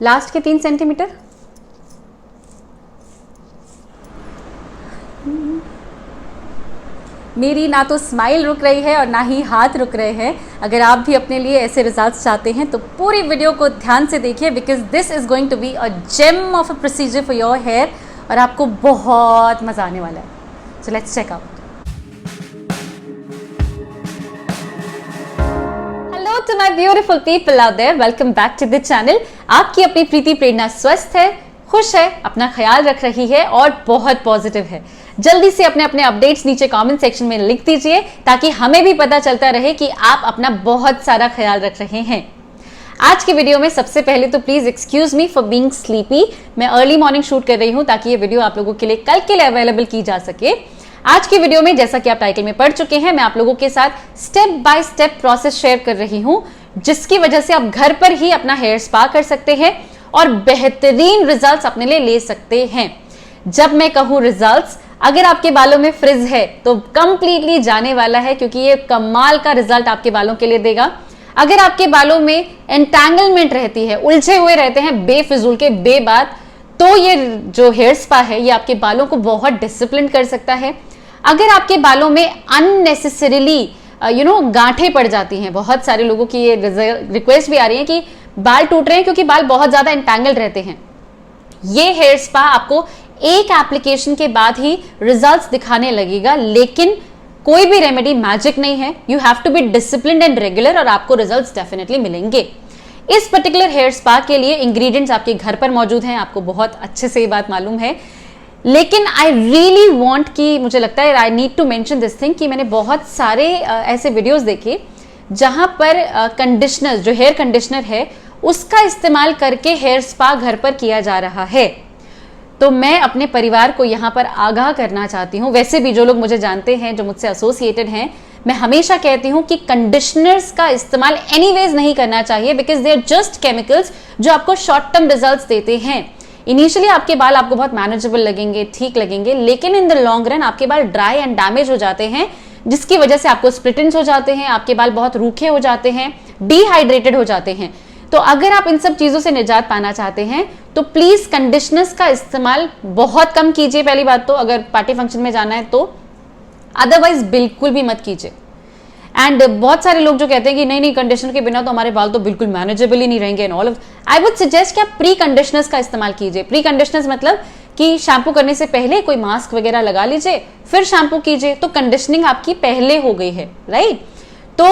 Last के 3 centimetre. मेरी ना तो स्माइल रुक रही है और ना ही हाथ रुक रहे हैं। अगर आप भी अपने लिए ऐसे रिजल्ट्स चाहते हैं तो पूरी वीडियो को ध्यान से देखिए, because this is going to be a gem of a procedure for your hair और आपको बहुत मज़ा आने वाला है। So let's check out. Hello to my beautiful people out there, welcome back to the channel. आपकी अपनी प्रीति प्रेरणा स्वस्थ है, खुश है, अपना ख्याल रख रही है और बहुत पॉजिटिव है। जल्दी से अपने अपने अपडेट्स नीचे कमेंट सेक्शन में लिख दीजिए ताकि हमें भी पता चलता रहे कि आप अपना बहुत सारा ख्याल रख रहे हैं। आज की वीडियो में सबसे पहले तो please excuse me for being sleepy. मैं अर्ली मॉर्निंग शूट कर रही हूं ताकि ये वीडियो आप लोगों के लिए कल के लिए अवेलेबल की जा सके। आज की वीडियो में जैसा कि आप टाइटल में पढ़ चुके हैं, मैं आप लोगों के साथ step by step process share कर रही हूं, जिसकी वजह से आप घर पर ही अपना हेयर स्पा कर सकते हैं और बेहतरीन रिजल्ट्स अपने लिए ले सकते हैं। जब मैं कहूं रिजल्ट्स, अगर आपके बालों में फ्रिज है तो कंप्लीटली जाने वाला है, क्योंकि ये कमाल का रिजल्ट आपके बालों के लिए देगा। अगर आपके बालों में एंटैंगलमेंट रहती है, उलझे हुए रहते हैं बेफिजूल के बेबात, तो ये जो हेयर स्पा है ये आपके बालों को बहुत डिसिप्लिन कर सकता है। अगर आपके बालों में अननेसेसरीली गांठें पड़ जाती हैं, बहुत सारे लोगों की ये रिक्वेस्ट भी आ रही है कि बाल टूट रहे हैं क्योंकि बाल बहुत ज्यादा एंटैंगल रहते हैं, ये हेयर स्पा आपको एक एप्लीकेशन के बाद ही रिजल्ट्स दिखाने लगेगा। लेकिन कोई भी रेमेडी मैजिक नहीं है, you have to be disciplined and regular और आपको रिजल्ट्स डेफिनेटली मिलेंगे। इस पर्टिकुलर हेयर स्पा के लिए इंग्रेडिएंट्स आपके घर पर मौजूद हैं, आपको बहुत अच्छे से ये बात मालूम है। लेकिन आई रियली वॉन्ट कि मुझे लगता है I need to mention this thing कि मैंने बहुत सारे ऐसे वीडियोस देखे जहां पर कंडीशनर, जो हेयर कंडीशनर है उसका इस्तेमाल करके हेयर स्पा घर पर किया जा रहा है। तो मैं अपने परिवार को यहाँ पर आगाह करना चाहती हूँ। वैसे भी जो लोग मुझे जानते हैं, जो मुझसे एसोसिएटेड हैं, मैं हमेशा कहती हूँ कि कंडीशनर्स का इस्तेमाल एनीवेज नहीं करना चाहिए, because they are just chemicals जो आपको शॉर्ट टर्म रिजल्ट्स देते हैं। इनिशियली आपके बाल आपको बहुत मैनेजेबल लगेंगे, ठीक लगेंगे, लेकिन इन द लॉन्ग रन आपके बाल ड्राई एंड डैमेज हो जाते हैं, जिसकी वजह से आपको स्प्लिट एंड्स हो जाते हैं, आपके बाल बहुत रूखे हो जाते हैं, डिहाइड्रेटेड हो जाते हैं। तो अगर आप इन सब चीजों से निजात पाना चाहते हैं तो प्लीज कंडीशनर्स का इस्तेमाल बहुत कम कीजिए। पहली बात तो अगर पार्टी फंक्शन में जाना है तो, अदरवाइज बिल्कुल भी मत कीजिए। एंड बहुत सारे लोग जो कहते हैं कि नहीं कंडीशनर के बिना तो हमारे बाल तो बिल्कुल मैनेजेबल ही नहीं रहेंगे and all of, I would suggest कि आप प्री कंडीशनर्स का इस्तेमाल कीजिए। प्री कंडीशनर्स मतलब कि शैम्पू करने से पहले कोई मास्क वगैरह लगा लीजिए, फिर शैम्पू कीजिए, तो कंडीशनिंग आपकी पहले हो गई है, राइट। तो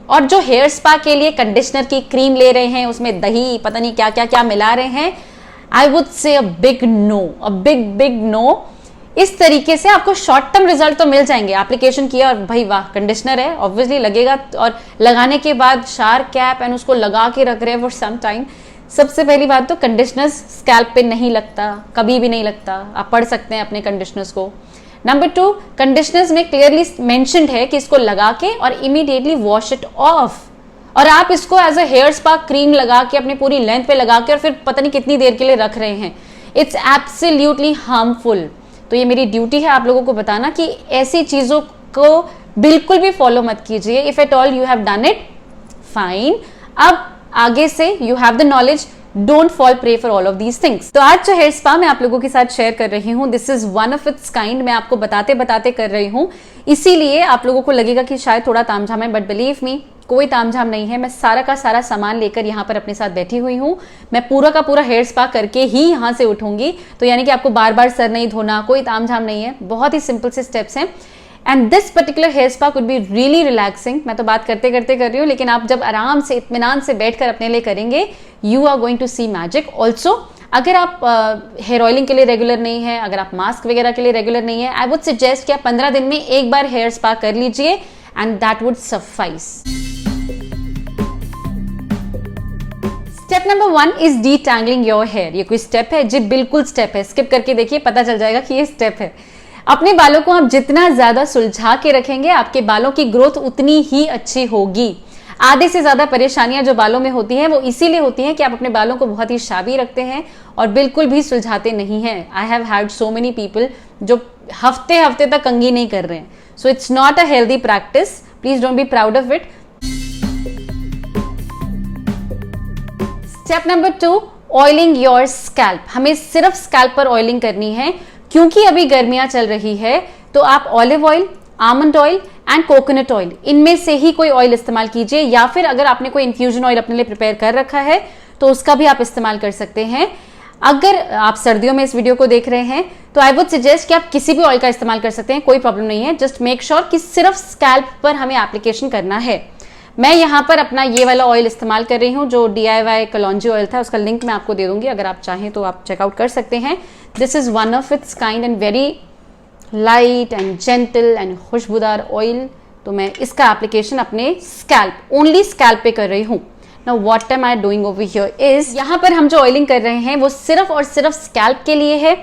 और जो हेयर स्पा के लिए कंडीशनर की क्रीम ले रहे हैं, उसमें दही पता नहीं क्या क्या क्या मिला रहे हैं, I would say a big no, a big no. इस तरीके से आपको शॉर्ट टर्म रिजल्ट तो मिल जाएंगे। एप्लीकेशन किया और भाई वाह कंडीशनर है, ऑब्वियसली लगेगा, और लगाने के बाद शार कैप एंड उसको लगा के रख रहे हैं फॉर सम टाइम। सबसे पहली बात तो कंडीशनर्स स्कैल्प पे नहीं लगता, कभी भी नहीं लगता, आप पढ़ सकते हैं अपने कंडीशनर्स को। नंबर 2, कंडीशनर्स में क्लियरली मेंशन्ड है कि इसको लगा के और इमीडिएटली वॉश इट ऑफ, और आप इसको as a hair spa cream लगा के अपनी पूरी लेंथ पे लगा के और फिर पता नहीं कितनी देर के लिए रख रहे हैं। It's absolutely harmful. तो ये मेरी ड्यूटी है आप लोगों को बताना कि ऐसी चीजों को बिल्कुल भी फॉलो मत कीजिए। If at all you have done it, fine. अब आगे से you have the knowledge, don't fall prey for all of these things. तो आज जो हेयर स्पा मैं आप लोगों के साथ शेयर कर रही हूँ, this is one of its kind. मैं आपको बताते बताते कर रही हूँ, इसीलिए आप लोगों को लगेगा कि शायद थोड़ा तामझाम है, बट बिलीव मी कोई तामझाम नहीं है। मैं सारा का सारा सामान लेकर यहाँ पर अपने साथ बैठी हुई हूँ। मैं पूरा का पूरा हेयर स्पा करके ही यहाँ से उठूंगी, तो यानी कि आपको बार बार सर नहीं धोना, कोई तामझाम नहीं है, बहुत ही सिंपल से स्टेप्स हैं। And this particular hair spa could be really relaxing. मैं तो बात करते करते कर रही हूँ, लेकिन आप जब आराम से इत्मीनान से बैठकर अपने लिए करेंगे, you are going to see magic. Also अगर आप हेयर ऑयलिंग के लिए रेगुलर नहीं है, अगर आप मास्क वगैरह के लिए रेगुलर नहीं है, आई वुड सजेस्ट कि आप 15 दिन में एक बार हेयर स्पा कर लीजिए and that would suffice. Step number 1 is detangling your hair. ये कोई स्टेप है जी? बिल्कुल स्टेप है, स्किप करके देखिए, पता चल जाएगा कि ये स्टेप है। अपने बालों को आप जितना ज्यादा सुलझा के रखेंगे, आपके बालों की ग्रोथ उतनी ही अच्छी होगी। आधे से ज्यादा परेशानियां जो बालों में होती हैं वो इसीलिए होती हैं कि आप अपने बालों को बहुत ही शाबी रखते हैं और बिल्कुल भी सुलझाते नहीं हैं। I have had so many people जो हफ्ते हफ्ते तक कंघी नहीं कर रहे हैं। So it's not a healthy practice, please don't be proud of it. Step number 2, oiling your scalp, हमें सिर्फ स्कैल्प पर ऑयलिंग करनी है क्योंकि अभी गर्मियां चल रही है। तो आप olive oil, almond oil and coconut oil, इनमें से ही कोई ऑयल इस्तेमाल कीजिए, या फिर अगर आपने कोई इन्फ्यूजन ऑयल अपने लिए प्रिपेयर कर रखा है तो उसका भी आप इस्तेमाल कर सकते हैं। अगर आप सर्दियों में इस वीडियो को देख रहे हैं तो आई वुड सजेस्ट कि आप किसी भी ऑयल का इस्तेमाल कर सकते हैं, कोई प्रॉब्लम नहीं है। जस्ट मेक श्योर कि सिर्फ स्कैल्प पर हमें एप्लीकेशन करना है। मैं यहाँ पर अपना ये वाला ऑयल इस्तेमाल कर रही हूँ जो DIY कलौंजी ऑयल था, उसका लिंक मैं आपको दे दूंगी, अगर आप चाहें तो आप चेकआउट कर सकते हैं। This is one of its kind and very light and gentle and खुशबूदार ऑयल। तो मैं इसका एप्लीकेशन अपने स्कैल्प, ओनली स्कैल्प पे कर रही हूँ। Now what am I doing over here is, यहाँ पर हम जो ऑयलिंग कर रहे हैं वो सिर्फ और सिर्फ स्कैल्प के लिए है।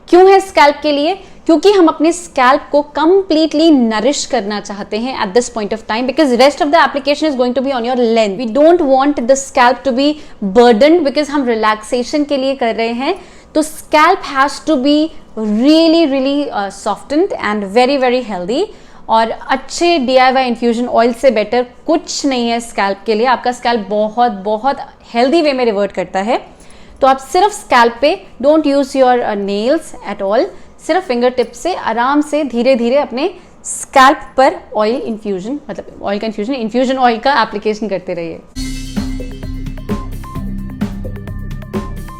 क्यों है स्कैल्प के लिए? क्योंकि हम अपने स्कैल्प को कंप्लीटली नरिश करना चाहते हैं at this point of time, because rest of the application is going to be on your length. We don't want the scalp to be burdened, because हम रिलैक्सेशन के लिए कर रहे हैं। तो scalp has to be really really softened and very very healthy. और अच्छे DIY infusion oil से बेटर कुछ नहीं है स्कैल्प के लिए। आपका स्कैल्प बहुत बहुत हेल्दी वे में रिवर्ट करता है। तो आप सिर्फ स्कैल्प पे, don't use your nails at all, सिर्फ फिंगर टिप से आराम से धीरे धीरे अपने स्कैल्प पर ऑयल इन्फ्यूजन, मतलब ऑयल का इन्फ्यूजन ऑयल का एप्लीकेशन करते रहिए।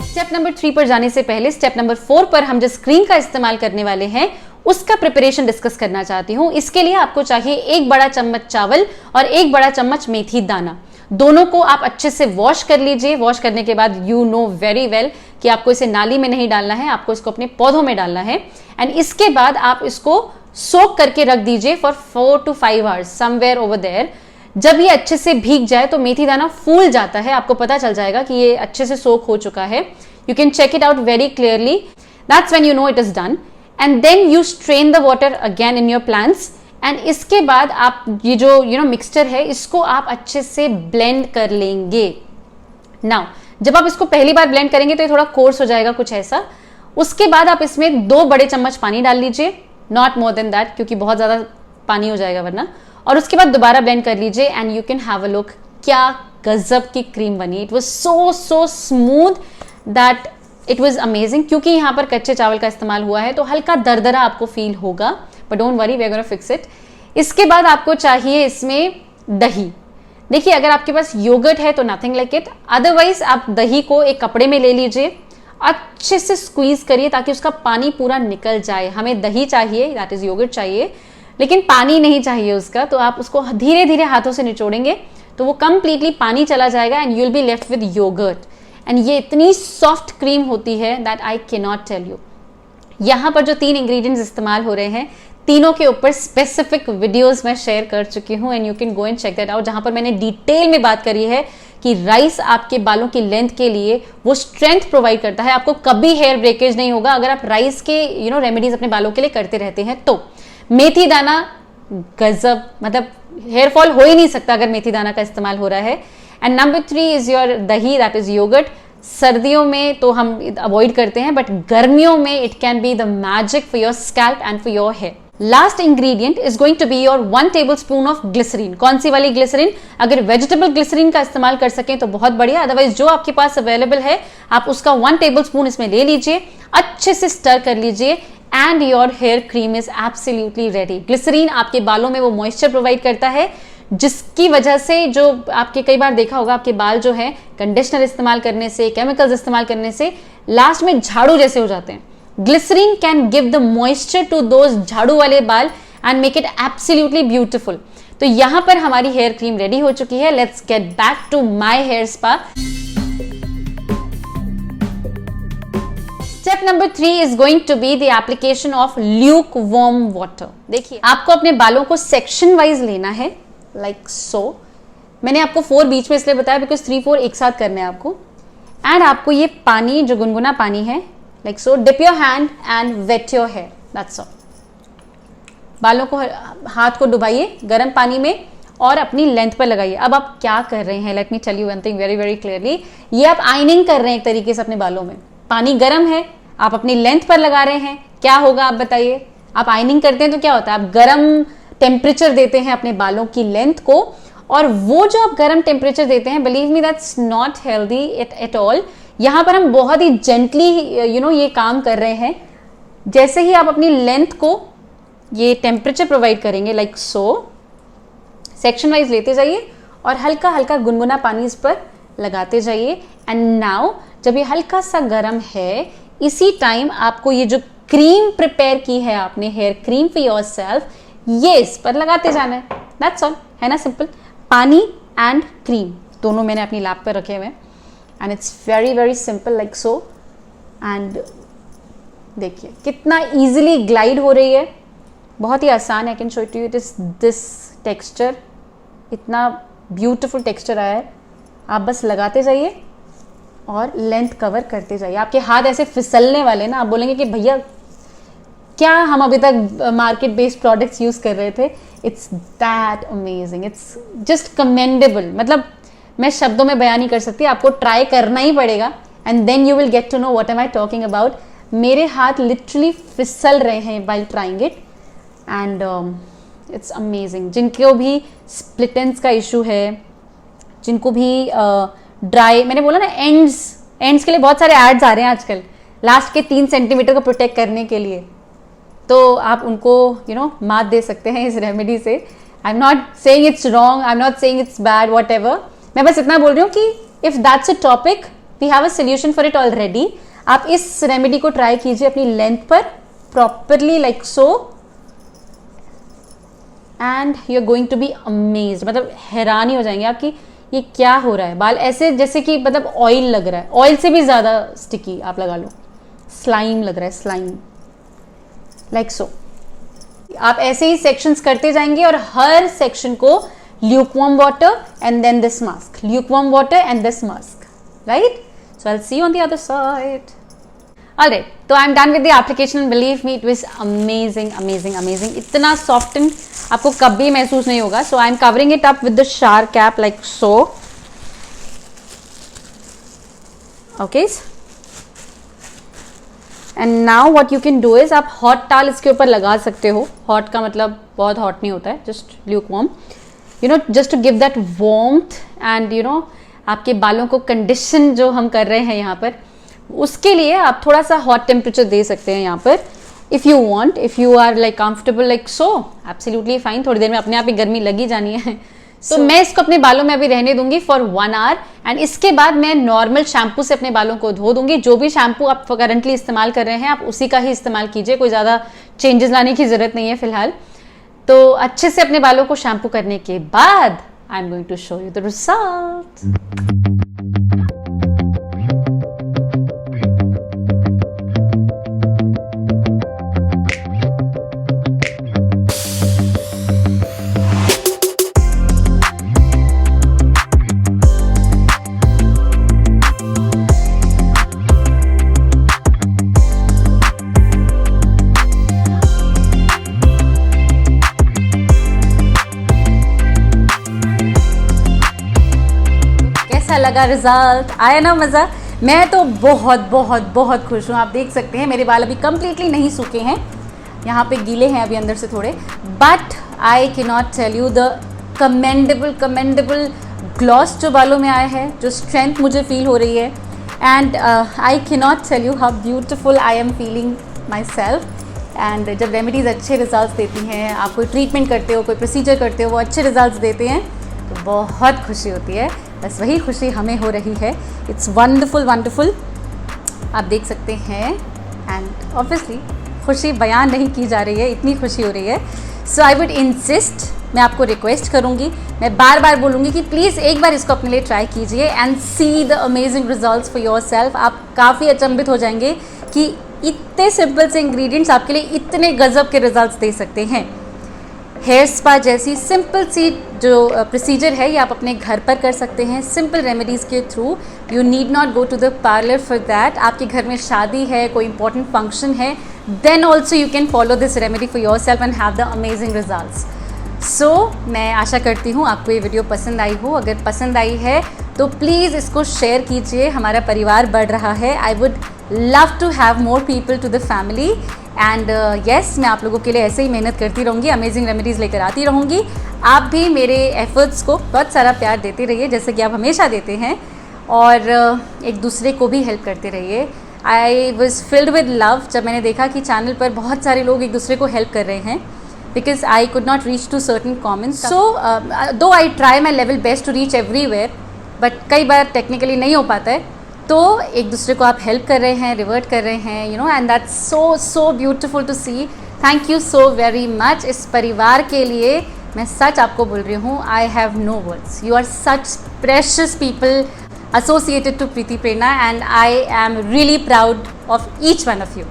स्टेप नंबर 3 पर जाने से पहले स्टेप नंबर 4 पर हम जिस क्रीम का इस्तेमाल करने वाले हैं उसका प्रिपरेशन डिस्कस करना चाहती हूं। इसके लिए आपको चाहिए 1 बड़ा चम्मच चावल और 1 बड़ा चम्मच मेथी दाना। दोनों को आप अच्छे से वॉश कर लीजिए। वॉश करने के बाद यू नो वेरी वेल कि आपको इसे नाली में नहीं डालना है, आपको इसको अपने पौधों में डालना है। एंड इसके बाद आप इसको सोक करके रख दीजिए for 4 to 5 hours somewhere over there. जब ये अच्छे से भीग जाए तो मेथी दाना फूल जाता है, आपको पता चल जाएगा कि ये अच्छे से सोक हो चुका है। You can check it out very clearly, that's when you know it is done. And then you strain the water again in your plants. And इसके बाद आप ये जो मिक्सचर है इसको आप अच्छे से ब्लेंड कर लेंगे। नाउ जब आप इसको पहली बार ब्लेंड करेंगे तो ये थोड़ा कोर्स हो जाएगा कुछ ऐसा। उसके बाद आप इसमें 2 बड़े चम्मच पानी डाल लीजिए, नॉट मोर देन दैट, क्योंकि बहुत ज्यादा पानी हो जाएगा वरना। और उसके बाद दोबारा ब्लेंड कर लीजिए and you can have a look, क्या गजब की क्रीम बनी। It was so smooth that it was amazing. क्योंकि यहाँ पर कच्चे चावल का इस्तेमाल हुआ है तो हल्का दरदरा आपको फील होगा, but don't worry, we are gonna fix it. इसके बाद आपको चाहिए इसमें दही। देखिए अगर आपके पास योगर्ट है तो नथिंग लाइक इट, अदरवाइज आप दही को एक कपड़े में ले लीजिए, अच्छे से स्क्वीज करिए ताकि उसका पानी पूरा निकल जाए। हमें दही चाहिए, दैट इज योगर्ट चाहिए, लेकिन पानी नहीं चाहिए उसका। तो आप उसको धीरे धीरे हाथों से निचोड़ेंगे तो वो कंप्लीटली पानी चला जाएगा and you will be left with yogurt. And ये इतनी सॉफ्ट क्रीम होती है that I can not tell you. यहाँ पर जो 3 इंग्रेडिएंट्स इस्तेमाल हो रहे हैं, तीनों के ऊपर स्पेसिफिक वीडियोस मैं शेयर कर चुकी हूँ and you can go and check that out, जहां पर मैंने डिटेल में बात करी है कि राइस आपके बालों की लेंथ के लिए वो स्ट्रेंथ प्रोवाइड करता है। आपको कभी हेयर ब्रेकेज नहीं होगा अगर आप राइस के रेमेडीज अपने बालों के लिए करते रहते हैं। तो मेथी दाना गजब, मतलब हेयर फॉल हो ही नहीं सकता अगर मेथी दाना का इस्तेमाल हो रहा है। एंड नंबर 3 इज योर दही, दैट इज योगर्ट। सर्दियों में तो हम अवॉइड करते हैं, बट गर्मियों में it can be the magic for your scalp and for your hair. Last ingredient is going to be your 1 tablespoon of glycerine. कौन सी वाली ग्लिसरीन? अगर वेजिटेबल ग्लिसरीन का इस्तेमाल कर सकें तो बहुत बढ़िया, अदरवाइज जो आपके पास अवेलेबल है आप उसका 1 टेबलस्पून इसमें ले लीजिए, अच्छे से स्टर कर लीजिए and your hair cream is absolutely ready. Glycerine आपके बालों में वो मॉइस्चर प्रोवाइड करता है जिसकी वजह से, जो आपके कई बार देखा होगा, आपके बाल जो है कंडीशनर इस्तेमाल करने से, केमिकल्स इस्तेमाल करने से लास्ट में झाड़ू जैसे हो जाते हैं। Glycerine can give the moisture to those झाड़ू वाले बाल and make it absolutely beautiful. तो यहां पर हमारी हेयर क्रीम रेडी हो चुकी है। Let's get back to my hair spa. Step number 3 is going to be the application of lukewarm water. देखिए आपको अपने बालों को सेक्शन वाइज लेना है, लाइक सो। मैंने आपको 4 बीच में इसलिए बताया बिकॉज 3, 4 एक साथ करने हैं आपको। एंड आपको ये पानी, जो गुनगुना पानी है, like so, dip your hand and wet your hair, that's all. बालों को, हाथ को डुबाइए गर्म पानी में और अपनी लेंथ पर लगाइए। अब आप क्या कर रहे हैं, let me tell you one thing very very clearly. ये आप आइनिंग कर रहे हैं एक तरीके से अपने बालों में। पानी गर्म है, आप अपनी लेंथ पर लगा रहे हैं, क्या होगा आप बताइए? आप आइनिंग करते हैं तो क्या होता है? आप गर्म टेम्परेचर देते हैं अपने बालों की लेंथ को, और वो जो आप गर्म टेम्परेचर देते हैं, believe me that's not healthy at all. यहाँ पर हम बहुत ही जेंटली ये काम कर रहे हैं। जैसे ही आप अपनी लेंथ को ये टेम्परेचर प्रोवाइड करेंगे लाइक सो, सेक्शन वाइज लेते जाइए और हल्का हल्का गुनगुना पानी इस पर लगाते जाइए। एंड नाउ जब ये हल्का सा गर्म है, इसी टाइम आपको ये जो क्रीम प्रिपेयर की है आपने, हेयर क्रीम फॉर योरसेल्फ, ये इस पर लगाते जाना है। दैट्स ऑल, है ना सिंपल। पानी एंड क्रीम दोनों मैंने अपनी लैप पर रखे हुए हैं and it's very very simple like so. And देखिए कितना इजीली ग्लाइड हो रही है, बहुत ही आसान है। I can show it to you. It is this texture, इतना ब्यूटिफुल टेक्सचर आया है। आप बस लगाते जाइए और लेंथ कवर करते जाइए। आपके हाथ ऐसे फिसलने वाले ना, आप बोलेंगे कि भैया क्या हम अभी तक मार्केट बेस्ड प्रोडक्ट्स यूज कर रहे थे। It's that amazing, it's just commendable. मतलब मैं शब्दों में बयान नहीं कर सकती, आपको ट्राई करना ही पड़ेगा and then you will get to know what am I talking about. मेरे हाथ लिटरली फिसल रहे हैं by trying it and it's amazing. जिनको भी स्प्लिट एंड्स का इशू है, जिनको भी ड्राई, मैंने बोला ना एंड्स के लिए बहुत सारे एड्स आ रहे हैं आजकल लास्ट के 3 सेंटीमीटर को प्रोटेक्ट करने के लिए, तो आप उनको मात दे सकते हैं इस रेमेडी से। I am not saying it's wrong, I am not saying it's bad, whatever. मैं बस इतना बोल रही हूँ कि if that's a topic we have a solution for it already. आप इस रेमेडी को ट्राई कीजिए अपनी लेंथ पर properly like so and you are going to be amazed. मतलब हैरान ही हो जाएंगे आप कि ये क्या हो रहा है। बाल ऐसे जैसे कि मतलब ऑयल लग रहा है, ऑयल से भी ज्यादा स्टिकी आप लगा लो, स्लाइम लग रहा है, स्लाइम लाइक सो। आप ऐसे ही सेक्शंस करते जाएंगे और हर सेक्शन को lukewarm water and then this mask, lukewarm water and this mask, right? So I'll see you on the other side. Alright, so I'm done with the application and believe me it was amazing, amazing, amazing. इतना softened आपको कभी महसूस नहीं होगा. So I'm covering it up with the shower cap like so. Okay. And now what you can do is आप hot towel इसके ऊपर लगा सकते हो. Hot का मतलब बहुत hot नहीं होता है, just lukewarm. Just to give that warmth and आपके बालों को कंडीशन जो हम कर रहे हैं यहाँ पर, उसके लिए आप थोड़ा सा हॉट टेम्परेचर दे सकते हैं यहाँ पर if you want, if you are like comfortable like so, absolutely fine. थोड़ी देर में अपने आप ही गर्मी लगी जानी है. तो मैं इसको अपने बालों में अभी रहने दूंगी फॉर 1 आवर एंड इसके बाद मैं नॉर्मल शैम्पू से अपने बालों को धो दूंगी. जो भी शैम्पू आप करंटली इस्तेमाल कर रहे हैं आप उसी का ही इस्तेमाल कीजिए, कोई ज़्यादा चेंजेस लाने की ज़रूरत नहीं है फिलहाल. तो अच्छे से अपने बालों को शैम्पू करने के बाद I am going to show you the result. लगा रिजल्ट, आया ना मज़ा. मैं तो बहुत बहुत बहुत खुश हूँ. आप देख सकते हैं मेरे बाल अभी कम्प्लीटली नहीं सूखे हैं, यहाँ पे गीले हैं अभी अंदर से थोड़े, but I can not tell you the commendable gloss जो बालों में आया है, जो स्ट्रेंथ मुझे फील हो रही है. And I can not tell you how beautiful I am feeling myself. And जब रेमेडीज़ अच्छे रिजल्ट देती हैं, आप कोई ट्रीटमेंट करते हो, कोई प्रोसीजर करते हो, वो अच्छे रिजल्ट देते हैं तो बहुत खुशी होती है. बस वही खुशी हमें हो रही है. इट्स वंडरफुल वंडरफुल, आप देख सकते हैं. एंड ऑब्वियसली खुशी बयान नहीं की जा रही है, इतनी खुशी हो रही है. सो आई वुड इंसिस्ट, मैं आपको रिक्वेस्ट करूँगी, मैं बार बार बोलूँगी कि प्लीज़ एक बार इसको अपने लिए ट्राई कीजिए and see the amazing results for your self. आप काफ़ी अचंभित हो जाएंगे कि इतने सिंपल से इंग्रेडिएंट्स आपके लिए इतने गजब के रिजल्ट्स दे सकते हैं. हेयर स्पा जैसी सिंपल सी जो प्रोसीजर है ये आप अपने घर पर कर सकते हैं सिंपल रेमेडीज़ के through. You need not go to the parlour for that. आपके घर में शादी है, कोई इंपॉर्टेंट फंक्शन है, then also you can follow this remedy for yourself and have the amazing results. So मैं आशा करती हूँ आपको ये वीडियो पसंद आई हो. अगर पसंद आई है तो प्लीज़ इसको शेयर कीजिए, हमारा परिवार बढ़ रहा है. I would love to have more people to the family. And yes, मैं आप लोगों के लिए ऐसे ही मेहनत करती रहूँगी, अमेजिंग रेमेडीज़ लेकर आती रहूँगी. आप भी मेरे एफर्ट्स को बहुत सारा प्यार देते रहिए जैसे कि आप हमेशा देते हैं. और एक दूसरे को भी हेल्प करते रहिए। I was filled with love जब मैंने देखा कि चैनल पर बहुत सारे लोग एक दूसरे को हेल्प कर रहे हैं, because I could not reach to certain comments. So though I try my level best to reach everywhere, but कई बार टेक्निकली नहीं हो पाता है, तो एक दूसरे को आप हेल्प कर रहे हैं, रिवर्ट कर रहे हैं, you know, and that's so beautiful to see. Thank you so very much. इस परिवार के लिए मैं सच आपको बोल रही हूँ, I have no words. You are such precious people associated to Preeti Prerna, and I am really proud of each one of you।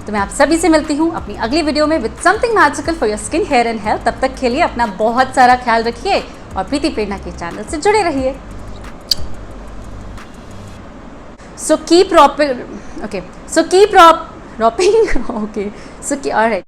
तो मैं आप सभी से मिलती हूँ अपनी अगली वीडियो में with something magical for your skin, hair and health। तब तक के लिए अपना बहुत सारा ख्याल रखिए और प्रीति प्रेरणा के चैनल से जुड़े रहिए। So keep ropping, okay, so keep ropping, okay, so alright।